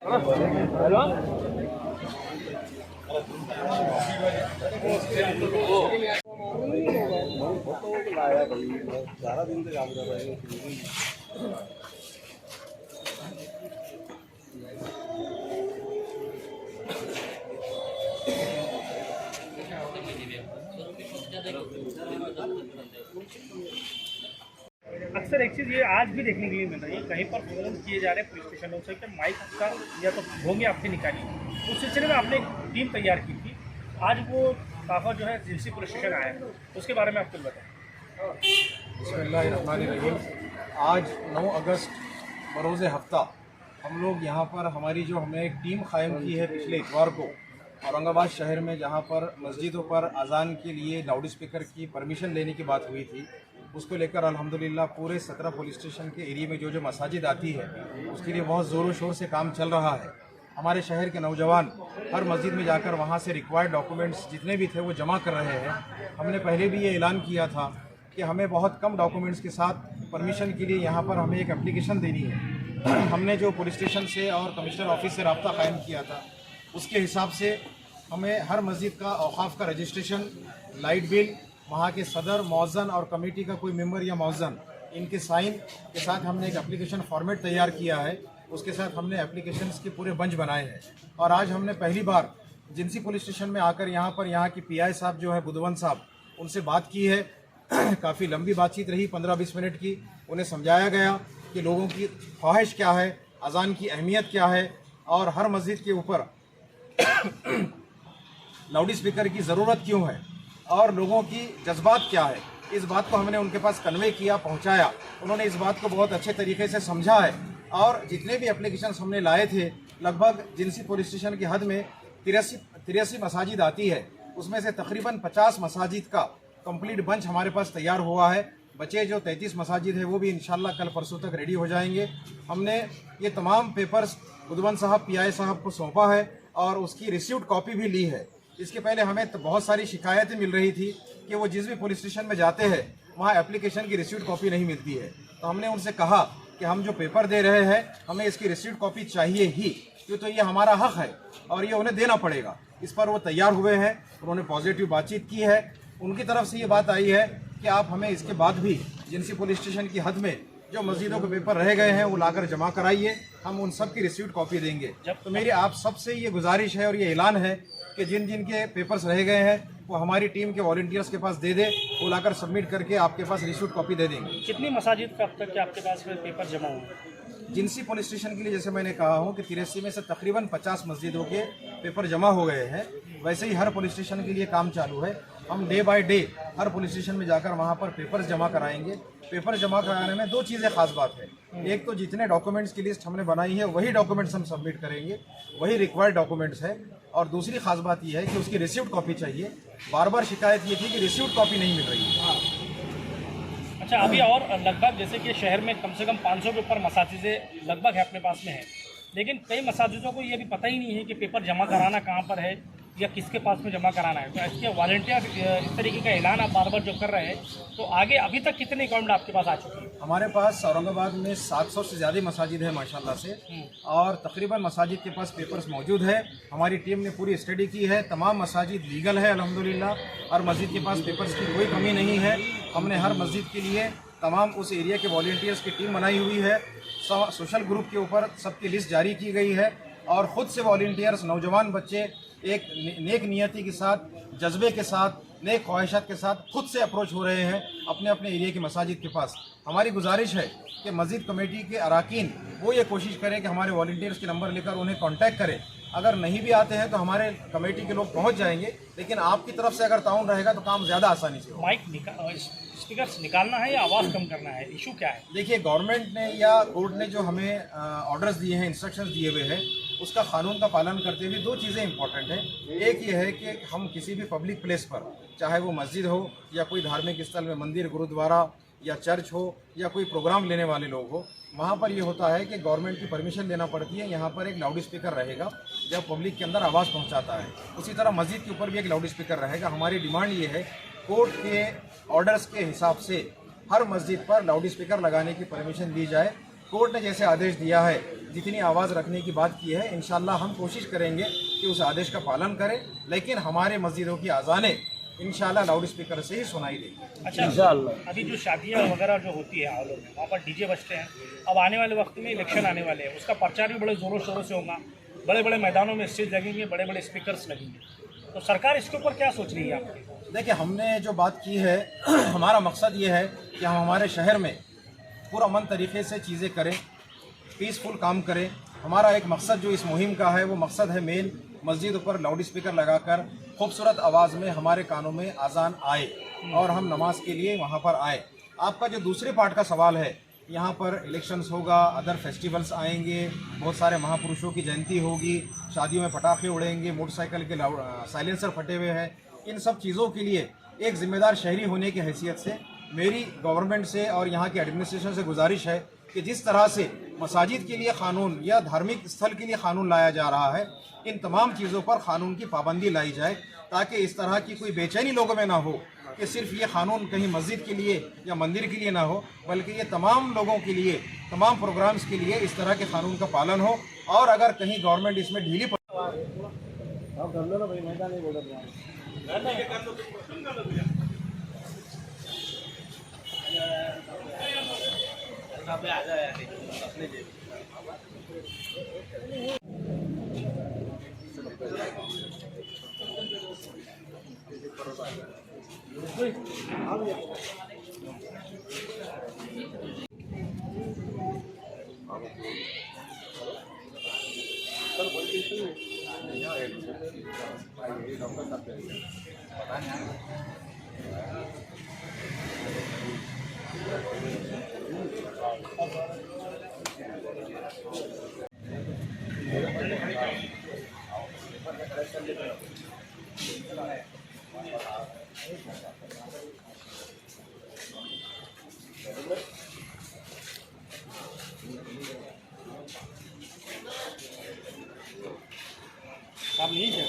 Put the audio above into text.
Hello लाया भाई, सारा दिन से काम कर रहे हैं। अक्सर एक चीज़ ये आज भी देखने के लिए मिल रही है, कहीं पर फोन किए जा रहे हैं पुलिस स्टेशनों से कि माइक का या तो भोंगे आपसे निकाली। उस सिलसिले में आपने एक टीम तैयार की थी, आज वो काफ़ा जो है जिनसी पुलिस स्टेशन आया है, उसके बारे में आप कुछ बताएं। बिस्मिल्लाहिर्रहमानिर्रहीम। आज 9 अगस्त बरोज़ हफ्ता हम लोग यहाँ पर हमारी जो हमने एक टीम कायम की है पिछले इतवार को औरंगाबाद शहर में, जहाँ पर मस्जिदों पर अजान के लिए लाउड स्पीकर की परमिशन लेने की बात हुई थी, उसको लेकर अल्हम्दुलिल्लाह पूरे 17 पुलिस स्टेशन के एरिया में जो मसाजिद आती है उसके लिए बहुत ज़ोरों शोर से काम चल रहा है। हमारे शहर के नौजवान हर मस्जिद में जाकर वहाँ से रिक्वायर्ड डॉक्यूमेंट्स जितने भी थे वो जमा कर रहे हैं। हमने पहले भी ये ऐलान किया था कि हमें बहुत कम डॉक्यूमेंट्स के साथ परमिशन के लिए यहाँ पर हमें एक एप्लीकेशन देनी है। हमने जो पुलिस स्टेशन से और कमिश्नर ऑफिस से रब्ता कायम किया था उसके हिसाब से हमें हर मस्जिद का औकाफ का रजिस्ट्रेशन, लाइट बिल, वहाँ के सदर, मौज़न और कमेटी का कोई मेंबर या मौज़न, इनके साइन के साथ हमने एक एप्लीकेशन फॉर्मेट तैयार किया है। उसके साथ हमने एप्लीकेशंस के पूरे बंच बनाए हैं और आज हमने पहली बार जिनसी पुलिस स्टेशन में आकर यहाँ की पीआई साहब जो है बुधवन साहब, उनसे बात की है। काफ़ी लंबी बातचीत रही, 15-20 मिनट की। उन्हें समझाया गया कि लोगों की ख्वाहिश क्या है, अजान की अहमियत क्या है और हर मस्जिद के ऊपर लाउड स्पीकर की ज़रूरत क्यों है और लोगों की जज्बात क्या है। इस बात को हमने उनके पास कन्वे किया, पहुंचाया। उन्होंने इस बात को बहुत अच्छे तरीके से समझा है और जितने भी एप्लीकेशन हमने लाए थे, लगभग जिनसी पुलिस स्टेशन की हद में 83 मसाजिद आती है, उसमें से तकरीबन 50 मसाजिद का कंप्लीट बंच हमारे पास तैयार हुआ है। बचे जो 33 मसाजिद है वो भी इंशाल्लाह कल परसों तक रेडी हो जाएंगे। हमने ये तमाम पेपर्स बुधवन साहब, पीआई साहब को सौंपा है और उसकी रिसीव्ड कॉपी भी ली है। इसके पहले हमें तो बहुत सारी शिकायतें मिल रही थी कि वो जिस भी पुलिस स्टेशन में जाते हैं वहाँ एप्लीकेशन की रिसीव्ड कॉपी नहीं मिलती है। तो हमने उनसे कहा कि हम जो पेपर दे रहे हैं हमें इसकी रिसीव्ड कॉपी चाहिए ही, क्यों तो ये हमारा हक है और ये उन्हें देना पड़ेगा। इस पर वो तैयार हुए हैं, उन्होंने पॉजिटिव बातचीत की है। उनकी तरफ से ये बात आई है कि आप हमें इसके बाद भी जिनसी पुलिस स्टेशन की हद में जो मस्जिदों के पेपर रह गए हैं वो लाकर जमा कराइए, हम उन सब की रिसीव्ड कॉपी देंगे। तो मेरी आप सबसे ये गुजारिश है और ये ऐलान है कि जिन जिन के पेपर्स रह गए हैं वो हमारी टीम के वॉलंटियर्स के पास दे दे, वो लाकर सबमिट करके आपके पास रिसीव्ड कॉपी दे देंगे। कितनी मसाजिद का अब तक के आपके पास में पेपर जमा हुए? जिनसी पुलिस स्टेशन के लिए जैसे मैंने कहा हूँ कि 83 में से तकरीबन 50 मस्जिदों के पेपर जमा हो गए हैं, वैसे ही हर पुलिस स्टेशन के लिए काम चालू है। हम day by day her police station में जाकर वहाँ पर पेपर्स जमा कराएंगे। पेपर जमा कराने में 2 चीज़ें खास बात है। एक तो जितने डॉक्यूमेंट्स की लिस्ट हमने बनाई है वही डॉक्यूमेंट्स हम सबमिट करेंगे, वही रिक्वायर्ड डॉक्यूमेंट्स है। और दूसरी खास बात यह है कि उसकी रिसीव्ड कॉपी चाहिए। बार बार शिकायत ये थी कि रिसीव्ड कॉपी नहीं मिल रही है। अच्छा, अभी और लगभग जैसे कि शहर में कम से कम 500 के ऊपर मसाजिदें लगभग है अपने पास में है, लेकिन कई मसाजिदों को ये भी पता ही नहीं है कि पेपर जमा कराना कहाँ पर है या किसके पास में जमा कराना है। तो इसके वॉलंटियर इस तरीके का ऐलान आप बार बार जो कर रहे हैं, तो आगे अभी तक कितने अकाउंट आपके पास आ चुके हैं? हमारे पास औरंगाबाद में 700 से ज़्यादा मसाजिद है माशाल्लाह से, और तकरीबन मसाजिद के पास पेपर्स मौजूद है। हमारी टीम ने पूरी स्टडी की है, तमाम मसाजिद लीगल है अल्हम्दुलिल्लाह, और मस्जिद के पास पेपर्स की कोई कमी नहीं है। हमने हर मस्जिद के लिए तमाम उस एरिया के वॉलंटियर्स की टीम बनाई हुई है। सोशल ग्रुप के ऊपर सबकी लिस्ट जारी की गई है और ख़ुद से वॉलंटियर्स, नौजवान बच्चे एक नेक नियति के साथ, जज्बे के साथ, नेक ख्वाहिशात के साथ खुद से अप्रोच हो रहे हैं अपने अपने एरिया के मसाजिद के पास। हमारी गुजारिश है कि मस्जिद कमेटी के अराकीन वो ये कोशिश करें कि हमारे वॉलंटियर्स के नंबर लेकर उन्हें कांटेक्ट करें। अगर नहीं भी आते हैं तो हमारे कमेटी के लोग पहुंच जाएंगे, लेकिन आपकी तरफ से अगर ताउन रहेगा तो काम ज़्यादा आसानी से होगा। माइक स्पीकर निकालना है या आवाज़ कम करना है, इशू क्या है? देखिए, गवर्नमेंट ने या कोर्ट ने जो हमें ऑर्डर्स दिए हैं, इंस्ट्रक्शंस दिए हुए हैं, उसका कानून का पालन करते हुए 2 चीज़ें इंपॉर्टेंट हैं। एक ये है कि हम किसी भी पब्लिक प्लेस पर, चाहे वो मस्जिद हो या कोई धार्मिक स्थल में मंदिर, गुरुद्वारा या चर्च हो या कोई प्रोग्राम लेने वाले लोग हो, वहाँ पर ये होता है कि गवर्नमेंट की परमिशन लेना पड़ती है। यहाँ पर एक लाउड स्पीकर रहेगा जब पब्लिक के अंदर आवाज़ पहुँचाता है। उसी तरह मस्जिद के ऊपर भी एक लाउड स्पीकर रहेगा। हमारी डिमांड ये है, कोर्ट के ऑर्डर्स के हिसाब से हर मस्जिद पर लाउड स्पीकर लगाने की परमिशन दी जाए। कोर्ट ने जैसे आदेश दिया है जितनी आवाज़ रखने की बात की है, इंशाल्लाह हम कोशिश करेंगे कि उस आदेश का पालन करें, लेकिन हमारे मस्जिदों की अज़ानें इंशाल्लाह लाउड स्पीकर से ही सुनाई देगी। अच्छा, अभी जो शादियाँ वगैरह जो होती है हॉलों में, वहाँ पर डीजे बजते हैं। अब आने वाले वक्त में इलेक्शन आने वाले हैं, उसका प्रचार भी बड़े ज़ोरों शोरों से होगा। बड़े बड़े मैदानों में स्टेज लगेंगे, बड़े बड़े स्पीकर्स लगेंगे। तो सरकार इसके ऊपर क्या सोच रही है आपकी? देखिए, हमने जो बात की है हमारा मकसद ये है कि हम हमारे शहर में पुरअमन तरीके से चीज़ें करें, पीसफुल काम करें। हमारा एक मकसद जो इस मुहिम का है वो मकसद है मेन, मस्जिद पर लाउड स्पीकर लगाकर खूबसूरत आवाज़ में हमारे कानों में अजान आए और हम नमाज के लिए वहाँ पर आए। आपका जो दूसरे पार्ट का सवाल है, यहाँ पर इलेक्शंस होगा, अदर फेस्टिवल्स आएंगे, बहुत सारे महापुरुषों की जयंती होगी, शादियों में पटाखे उड़ेंगे, मोटरसाइकिल के साइलेंसर फटे हुए हैं। इन सब चीज़ों के लिए एक ज़िम्मेदार शहरी होने की हैसियत से मेरी गवर्नमेंट से और यहाँ की एडमिनिस्ट्रेशन से गुजारिश है कि जिस तरह से मसाजिद के लिए क़ानून या धार्मिक स्थल के लिए क़ानून लाया जा रहा है, इन तमाम चीज़ों पर क़ानून की पाबंदी लाई जाए, ताकि इस तरह की कोई बेचैनी लोगों में ना हो कि सिर्फ ये क़ानून कहीं मस्जिद के लिए या मंदिर के लिए ना हो, बल्कि ये तमाम लोगों के लिए, तमाम प्रोग्राम्स के लिए इस तरह के क़ानून का पालन हो। और अगर कहीं गवर्नमेंट इसमें ढीली आप नहीं है।